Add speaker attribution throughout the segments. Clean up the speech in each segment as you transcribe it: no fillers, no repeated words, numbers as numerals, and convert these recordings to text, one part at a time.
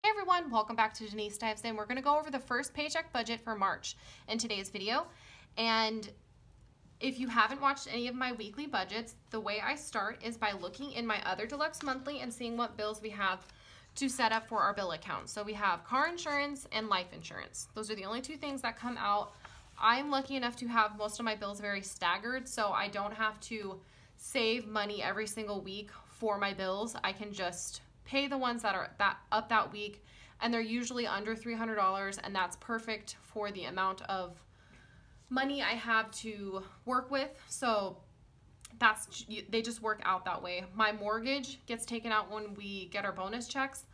Speaker 1: Hey everyone, welcome back to Denise Dives In. We're going to go over the first paycheck budget for March in today's video. And if you haven't watched any of my weekly budgets, the way I start is by looking in my other deluxe monthly and seeing what bills we have to set up for our bill account. So we have car insurance and life insurance. Those are the only two things that come out. I'm lucky enough to have most of my bills very staggered, so I don't have to save money every single week for my bills. I can just pay the ones that are up that week, and they're usually under $300, and that's perfect for the amount of money I have to work with. So they just work out that way. My mortgage gets taken out when we get our bonus checks,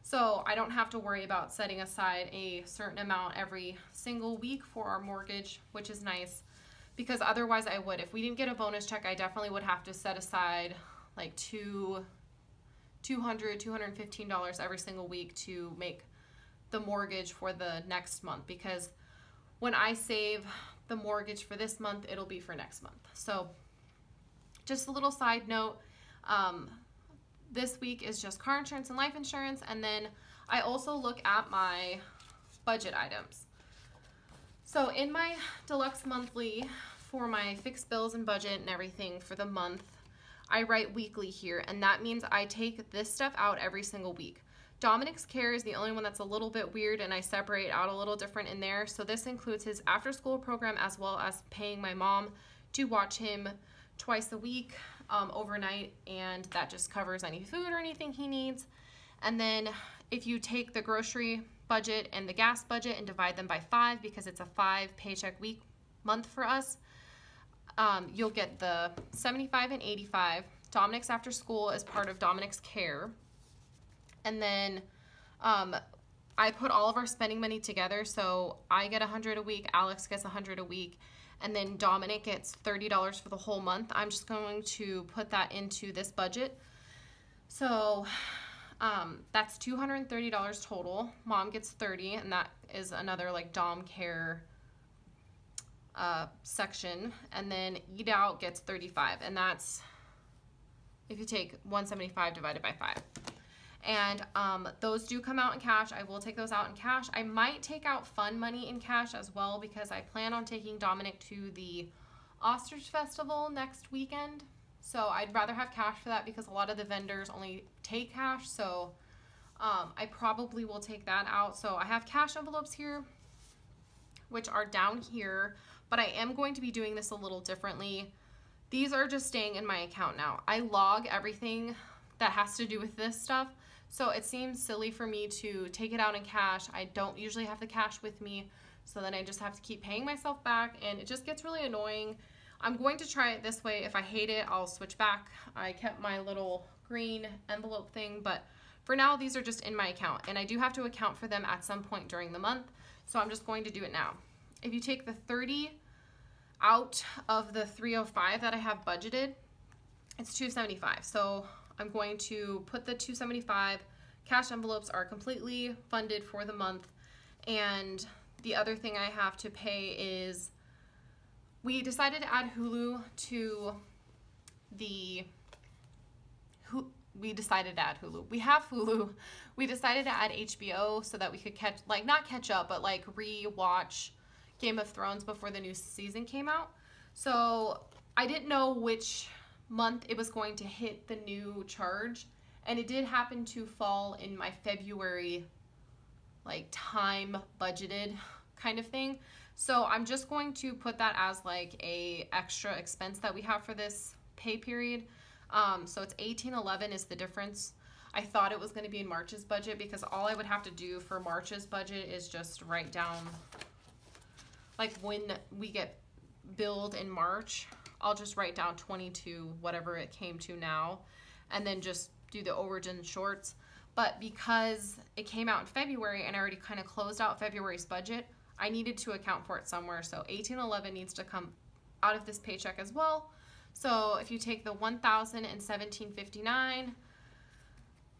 Speaker 1: so I don't have to worry about setting aside a certain amount every single week for our mortgage, which is nice, because otherwise I would. If we didn't get a bonus check, I definitely would have to set aside like $200, $215 every single week to make the mortgage for the next month, because when I save the mortgage for this month, it'll be for next month. So just a little side note, this week is just car insurance and life insurance, and then I also look at my budget items. So in my deluxe monthly for my fixed bills and budget and everything for the month, I write weekly here, and that means I take this stuff out every single week. Dominic's care is the only one that's a little bit weird, and I separate out a little different in there. So this includes his after-school program, as well as paying my mom to watch him twice a week overnight, and that just covers any food or anything he needs. And then if you take the grocery budget and the gas budget and divide them by 5, because it's a 5 paycheck month for us, you'll get the 75 and 85. Dominic's after school is part of Dominic's care. And then I put all of our spending money together. So I get $100 a week, Alex gets $100 a week, and then Dominic gets $30 for the whole month. I'm just going to put that into this budget. So that's $230 total. Mom gets $30, and that is another like Dom care section. And then eat out gets $35, and that's if you take 175 divided by 5. And those do come out in cash. I will take those out in cash. I might take out fun money in cash as well, because I plan on taking Dominic to the Ostrich Festival next weekend. So I'd rather have cash for that, because a lot of the vendors only take cash. So I probably will take that out. So I have cash envelopes here, which are down here, but I am going to be doing this a little differently. These are just staying in my account now. I log everything that has to do with this stuff, so it seems silly for me to take it out in cash. I don't usually have the cash with me, so then I just have to keep paying myself back, and it just gets really annoying. I'm going to try it this way. If I hate it, I'll switch back. I kept my little green envelope thing, but for now, these are just in my account, and I do have to account for them at some point during the month, so I'm just going to do it now. If you take the 30 out of the 305 that I have budgeted, it's 275. So I'm going to put the 275. Cash envelopes are completely funded for the month. And the other thing I have to pay is, we decided to add Hulu to the, we decided to add Hulu. We have Hulu. We decided to add HBO so that we could not catch up, but like re-watch Game of Thrones before the new season came out. So I didn't know which month it was going to hit the new charge, and it did happen to fall in my February like time budgeted kind of thing. So I'm just going to put that as like a extra expense that we have for this pay period. So it's $18.11 is the difference. I thought it was going to be in March's budget, because all I would have to do for March's budget is just write down like when we get billed in March, I'll just write down 22, whatever it came to now, and then just do the overage and shorts. But because it came out in February and I already kind of closed out February's budget, I needed to account for it somewhere. So $18.11 needs to come out of this paycheck as well. So if you take the $1,017.59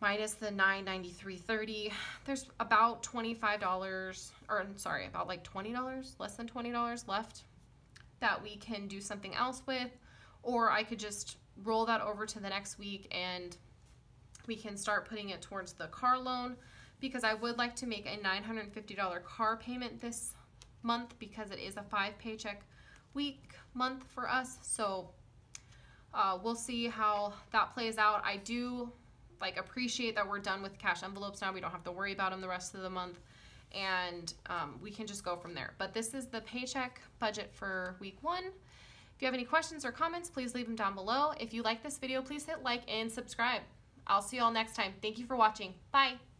Speaker 1: minus the $993.30, there's about $25, or sorry, about like $20, less than $20 left that we can do something else with, or I could just roll that over to the next week and we can start putting it towards the car loan, because I would like to make a $950 car payment this month because it is a 5 paycheck week month for us. So we'll see how that plays out. I do appreciate that we're done with cash envelopes now. We don't have to worry about them the rest of the month, and we can just go from there. But this is the paycheck budget for week 1. If you have any questions or comments, please leave them down below. If you like this video, please hit like and subscribe. I'll see you all next time. Thank you for watching. Bye.